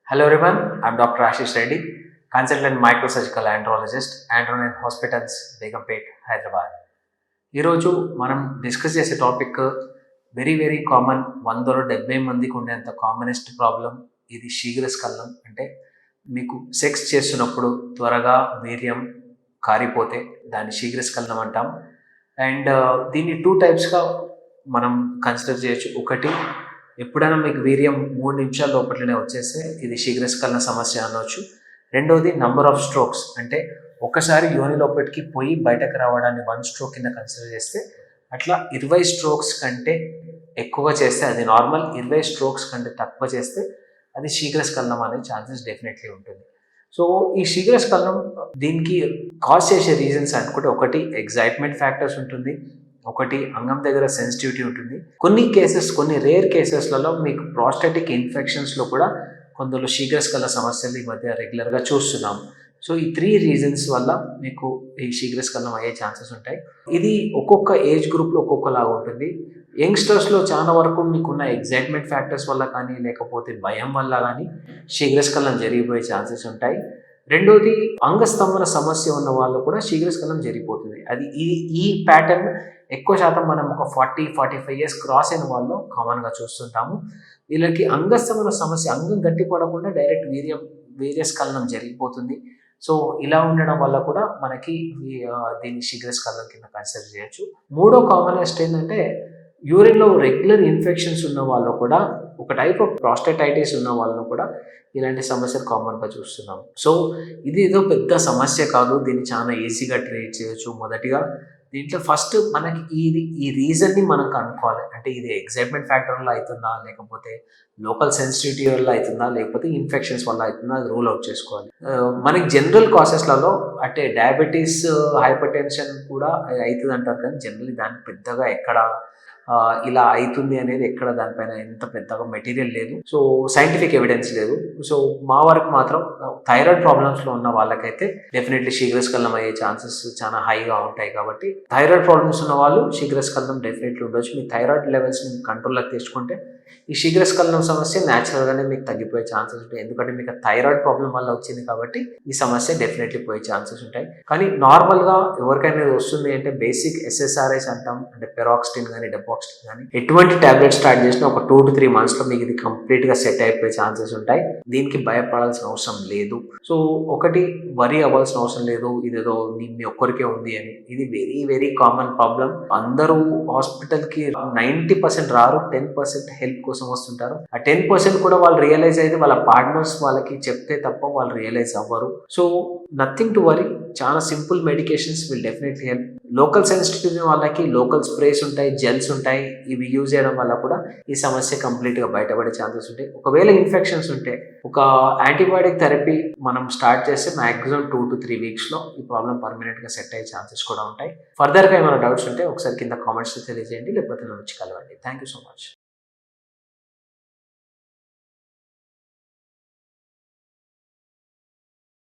Hello everyone, I'm Dr. Ashish Reddy, consultant microsurgical andrologist, Andronet Hospitals, Begumpet, Hyderabad. ఈరోజు మనం discuss చేసే topic very common, 170 మందికి ఉండేంత commonest problem ఇది శీఘ్రస్ఖలనం. అంటే మీకు సెక్స్ చేస్తున్నప్పుడు త్వరగా వీర్యం కారిపోతే దాన్ని శీఘ్రస్ఖలనం అంటాం. అండ్ దీన్ని 2 టైప్స్గా మనం కన్సిడర్ చేయొచ్చు. ఒకటి, ఎప్పుడైనా మీకు వీర్యం 3 నిమిషాల లోపలనే వచ్చేస్తే ఇది శీఘ్రస్ఖలన సమస్య అనవచ్చు. రెండవది నంబర్ ఆఫ్ స్ట్రోక్స్, అంటే ఒకసారి యోని లోపలికి పోయి బయటకు రావడాన్ని 1 స్ట్రోక్ కింద కన్సిడర్ చేస్తే, అట్లా 20 స్ట్రోక్స్ కంటే ఎక్కువగా చేస్తే అది నార్మల్, 20 స్ట్రోక్స్ కంటే తక్కువ చేస్తే అది శీఘ్రస్ఖలనం అనే ఛాన్సెస్ డెఫినెట్లీ ఉంటుంది. సో ఈ శీఘ్రస్ఖలనం దీనికి కాజ్ చేసే రీజన్స్ అనుకుంటే, ఒకటి ఎగ్జైట్మెంట్ ఫ్యాక్టర్స్ ఉంటుంది, ఒకటి అంగం దగ్గర సెన్సిటివిటీ ఉంటుంది. కొన్ని రేర్ కేసెస్లలో మీకు ప్రాస్టాటిక్ ఇన్ఫెక్షన్స్లో కూడా కొందరు శీఘ్రస్ఖలన సమస్యలు ఈ మధ్య రెగ్యులర్గా చూస్తున్నాం. సో ఈ 3 రీజన్స్ వల్ల మీకు ఈ శీఘ్రస్ఖలనం అయ్యే ఛాన్సెస్ ఉంటాయి. ఇది ఒక్కొక్క ఏజ్ గ్రూప్లో ఒక్కొక్కలాగా ఉంటుంది. యంగ్స్టర్స్లో చాలా వరకు మీకున్న ఎగ్జైట్మెంట్ ఫ్యాక్టర్స్ వల్ల కానీ, లేకపోతే భయం వల్ల కానీ శీఘ్రస్ఖలనం జరిగిపోయే ఛాన్సెస్ ఉంటాయి. రెండోది, అంగస్తంభన సమస్య ఉన్న వాళ్ళు కూడా శీఘ్రస్ఖలనం జరిగిపోతుంది. అది ఈ ప్యాటర్న్ ఎక్కువ శాతం మనం ఒక 40-45 ఇయర్స్ క్రాస్ అయిన వాళ్ళు కామన్గా చూస్తుంటాము. వీళ్ళకి అంగస్తంభన సమస్య, అంగం గట్టిపడకుండా డైరెక్ట్ వీర్యస్ఖలనం జరిగిపోతుంది. సో ఇలా ఉండడం వల్ల కూడా మనకి దీన్ని శీఘ్రస్ఖలనం కింద కన్సిడర్ చేయొచ్చు. మూడో కామనెస్ట్ ఏంటంటే, యూరిన్లో రెగ్యులర్ ఇన్ఫెక్షన్స్ ఉన్న వాళ్ళు కూడా, ఒక టైప్ ఆఫ్ ప్రాస్టేటైటిస్ ఉన్న వాళ్ళను కూడా ఇలాంటి సమస్యలు కామన్గా చూస్తున్నాం. సో ఇది ఏదో పెద్ద సమస్య కాదు, దీన్ని చాలా ఈజీగా ట్రీట్ చేయొచ్చు. మొదటిగా దీంట్లో ఫస్ట్ మనకి ఈ రీజన్ని మనం కనుక్కోవాలి. అంటే ఇది ఎగ్జైట్మెంట్ ఫ్యాక్టర్ వల్ల అవుతుందా, లేకపోతే లోకల్ సెన్సిటివిటీ వల్ల అవుతుందా, లేకపోతే ఇన్ఫెక్షన్స్ వల్ల అవుతుందా, అది రూల్ అవుట్ చేసుకోవాలి. మనకి జనరల్ కాసెస్లలో అంటే డయాబెటీస్, హైపర్ టెన్షన్ కూడా అవుతుంది అంటారు, కానీ జనరల్లీ దానికి పెద్దగా ఎక్కడ ఇలా అవుతుంది అనేది ఎక్కడ దానిపైన ఎంత పెద్దగా మెటీరియల్ లేదు. సో సైంటిఫిక్ ఎవిడెన్స్ లేదు. సో మా వరకు మాత్రం థైరాయిడ్ ప్రాబ్లమ్స్లో ఉన్న వాళ్ళకైతే డెఫినెట్లీ శీఘ్రస్ఖలనం అయ్యే ఛాన్సెస్ చాలా హైగా ఉంటాయి. కాబట్టి థైరాయిడ్ ప్రాబ్లమ్స్ ఉన్న వాళ్ళు శీఘ్రస్ఖలనం డెఫినెట్లీ ఉండొచ్చు. మీ థైరాయిడ్ లెవెల్స్ని కంట్రోల్లోకి తెచ్చుకుంటే ఈ శీఘ్రస్ఖలనం సమస్య న్యాచురల్గానే మీకు తగ్గిపోయే ఛాన్సెస్ ఉంటాయి. ఎందుకంటే మీకు థైరాయిడ్ ప్రాబ్లం వల్ల వచ్చింది కాబట్టి ఈ సమస్య డెఫినెట్లీ పోయే ఛాన్సెస్ ఉంటాయి. కానీ నార్మల్గా ఎవరికైనా ఇది వస్తుంది అంటే బేసిక్ SSRIs అంటాం, అంటే పెరాక్సిటిన్ కానీ డెపాక్సిటిన్ కానీ ఎటువంటి టాబ్లెట్ స్టార్ట్ చేసినా ఒక 2 to 3 monthsలో మీకు ఇది కంప్లీట్గా సెట్ అయిపోయే ఛాన్సెస్ ఉంటాయి. దీనికి భయపడాల్సిన అవసరం లేదు. సో ఒకటి, వరీ అవ్వాల్సిన అవసరం లేదు ఇదేదో మీ ఒక్కరికే ఉంది అని. ఇది వెరీ కామన్ ప్రాబ్లం. అందరూ హాస్పిటల్కి 90% రారు, 10% హెల్ప్ కోసం వస్తుంటారు. ఆ 10% కూడా వాళ్ళు రియలైజ్ అయితే వాళ్ళ పార్ట్నర్స్ వాళ్ళకి చెప్తే తప్ప వాళ్ళు రియలైజ్ అవ్వరు. సో నథింగ్ టు వరీ, చాలా simple medications will definitely help. Local sensitivity వాళ్ళకి లోకల్ స్ప్రేస్ ఉంటాయి, జెల్స్ ఉంటాయి. ఇవి యూజ్ చేయడం వల్ల కూడా ఈ సమస్య కంప్లీట్గా బయటపడే ఛాన్సెస్ ఉంటాయి. ఒకవేళ ఇన్ఫెక్షన్స్ ఉంటే ఒక యాంటీబయాటిక్ థెరపీ మనం స్టార్ట్ చేస్తే మ్యాక్సిమం 2 to 3 weeksలో ఈ ప్రాబ్లం పర్మనెంట్గా సెట్ అయ్యే ఛాన్సెస్ కూడా ఉంటాయి. ఫర్దర్గా ఏమైనా డౌట్స్ ఉంటే ఒకసారి కింద కామెంట్స్లో తెలియజేయండి, లేకపోతే నన్ను వచ్చి కలవండి. Thank you so much.